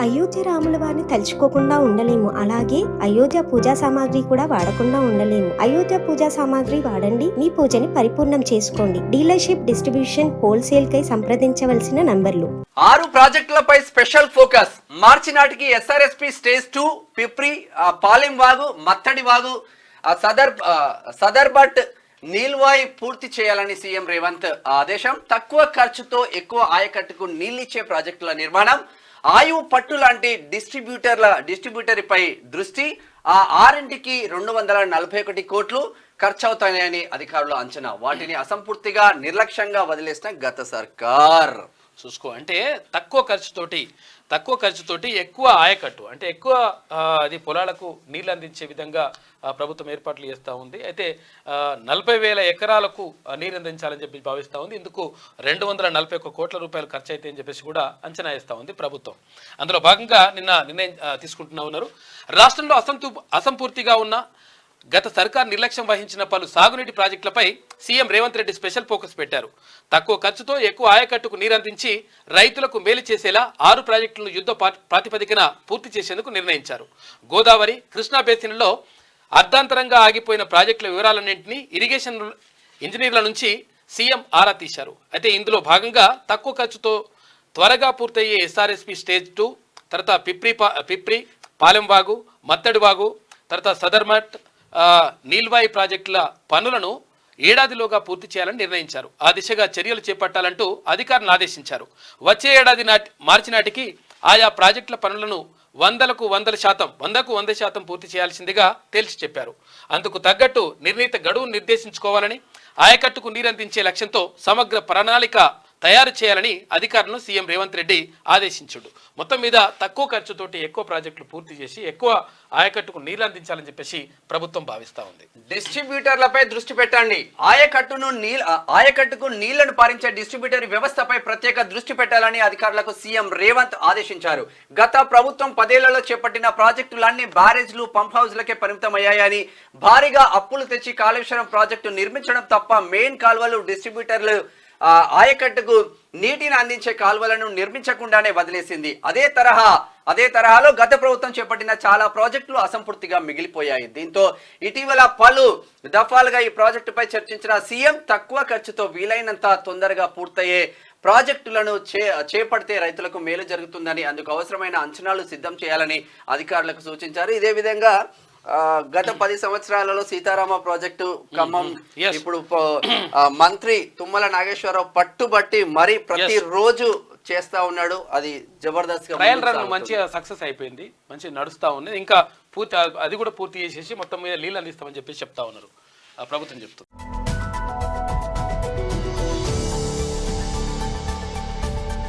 అయోధ్య రాముల వారిని తలుచుకోకుండా ఉండలేము. అలాగే అయోధ్య పూజా సామాగ్రి కూడా వాడకుండా ఉండలేము. అయోధ్య పూజా సామాగ్రి వాడండి, మీ పూజని పరిపూర్ణం చేసుకోండి. డీలర్షిప్, డిస్ట్రిబ్యూషన్, హోల్సేల్ కై సంప్రదించవలసిన నంబర్లు. 6 ప్రాజెక్టులపై స్పెషల్ ఫోకస్. మార్చి నాటికి ఎస్ఆర్ఎస్పీ స్టేజ్ 2, పిప్రి, పాలెం వాగు, మత్తడి వాగు, సదర్బట్, నీల్వాయ్ పూర్తి చేయాలని సీఎం రేవంత్ ఆదేశం. తక్కువ ఖర్చుతో ఎక్కువ ఆయకట్టుకు నీళ్ళిచ్చే ప్రాజెక్టుల నిర్మాణం, ఆయువు పట్టు లాంటి డిస్ట్రిబ్యూటరీపై దృష్టి. ఆ 6ంటికి 241 కోట్లు ఖర్చవుతాయని అధికారులు అంచనా. వాటిని అసంపూర్తిగా నిర్లక్ష్యంగా వదిలేసిన గత సర్కార్. చూసుకో అంటే తక్కువ ఖర్చుతోటి ఎక్కువ ఆయకట్టు, అంటే ఎక్కువ అది పొలాలకు నీళ్ళు అందించే విధంగా ప్రభుత్వం ఏర్పాట్లు చేస్తూ ఉంది. అయితే 40,000 ఎకరాలకు నీరు అందించాలని చెప్పి భావిస్తూ ఉంది. ఇందుకు 241 కోట్ల రూపాయలు ఖర్చు అయితే అని చెప్పేసి కూడా అంచనా వేస్తూ ఉంది ప్రభుత్వం. అందులో భాగంగా నిన్న నిర్ణయం తీసుకుంటున్నా ఉన్నారు. రాష్ట్రంలో అసంపూర్తిగా ఉన్న గత సర్కార్ నిర్లక్ష్యం వహించిన పలు సాగునీటి ప్రాజెక్టులపై CM Revanth Reddy special focus పెట్టారు. తక్కువ ఖర్చుతో ఎక్కువ ఆయకట్టుకు నీరందించి రైతులకు మేలు చేసేలా 6 ప్రాజెక్టులను యుద్ధ ప్రాతిపదికన పూర్తి చేసేందుకు నిర్ణయించారు. గోదావరి, కృష్ణా బేసిన్లో అర్ధాంతరంగా ఆగిపోయిన ప్రాజెక్టుల వివరాలన్నింటినీ ఇరిగేషన్ ఇంజనీర్ల నుంచి సీఎం ఆరా తీశారు. అయితే ఇందులో భాగంగా తక్కువ ఖర్చుతో త్వరగా పూర్తయ్యే ఎస్ఆర్ఎస్పీ స్టేజ్ 2, తర్వాత పిప్రి, పాలెం వాగు, మత్తడి వాగు, తర్వాత సదర్మట్, నీల్వాయి ప్రాజెక్టుల పనులను ఏడాదిలోగా పూర్తి చేయాలని నిర్ణయించారు. ఆ దిశగా చర్యలు చేపట్టాలంటూ అధికారులను ఆదేశించారు. వచ్చే ఏడాది మార్చి నాటికి ఆయా ప్రాజెక్టుల పనులను 100కు 100% పూర్తి చేయాల్సిందిగా తేల్చి చెప్పారు. అందుకు తగ్గట్టు నిర్ణీత గడువు నిర్దేశించుకోవాలని, ఆయకట్టుకు నీరందించే లక్ష్యంతో సమగ్ర ప్రణాళిక తయారు చేయాలని అధికారులను సీఎం రేవంత్ రెడ్డి ఆదేశించాడు. మొత్తం మీద తక్కువ ఖర్చుతోటి ఎక్కువ ప్రాజెక్టులు పూర్తి చేసి ఎక్కువ ఆయకట్టుకు నీళ్లు అందించాలని చెప్పేసి ప్రభుత్వం భావిస్తూ ఉంది. డిస్ట్రిబ్యూటర్లపై దృష్టి పెట్టండి. ఆయకట్టుకు నీళ్లను పారించే డిస్ట్రిబ్యూటరీ వ్యవస్థపై ప్రత్యేక దృష్టి పెట్టాలని అధికారులకు సీఎం రేవంత్ ఆదేశించారు. గత ప్రభుత్వం 10 ఏళ్లలో చేపట్టిన ప్రాజెక్టులన్నీ బ్యారేజ్లు, పంప్ హౌజ్లకే పరిమితమయ్యాయని, భారీగా అప్పులు తెచ్చి కాళేశ్వరం ప్రాజెక్టు నిర్మించడం తప్ప మెయిన్ కాల్వలు, డిస్ట్రిబ్యూటర్లు ఆయకట్టుకు నీటిని అందించే కాల్వలను నిర్మించకుండానే వదిలేసింది. అదే తరహాలో గత ప్రభుత్వం చేపట్టిన చాలా ప్రాజెక్టులు అసంపూర్తిగా మిగిలిపోయాయి. దీంతో ఇటీవల పలు దఫాలుగా ఈ ప్రాజెక్టుపై చర్చించిన సీఎం తక్కువ ఖర్చుతో వీలైనంత తొందరగా పూర్తయ్యే ప్రాజెక్టులను చేపడితే రైతులకు మేలు జరుగుతుందని, అందుకు అవసరమైన అంచనాలు సిద్ధం చేయాలని అధికారులకు సూచించారు. ఇదే విధంగా గత 10 సంవత్సరాలలో సీతారామ ప్రాజెక్టు ఖమ్మం, ఇప్పుడు మంత్రి తుమ్మల నాగేశ్వరరావు పట్టుబట్టి మరి ప్రతిరోజు చేస్తా ఉన్నాడు. అది జబర్దస్త్ గా ట్రయల్ రన్ మంచిగా సక్సెస్ అయిపోయింది, మంచిగా నడుస్తా ఉంది. ఇంకా అది కూడా పూర్తి చేసేసి మొత్తం మీద నీళ్ళు అందిస్తామని చెప్పేసి చెప్తా ఉన్నారు ప్రభుత్వం చెప్తుంది.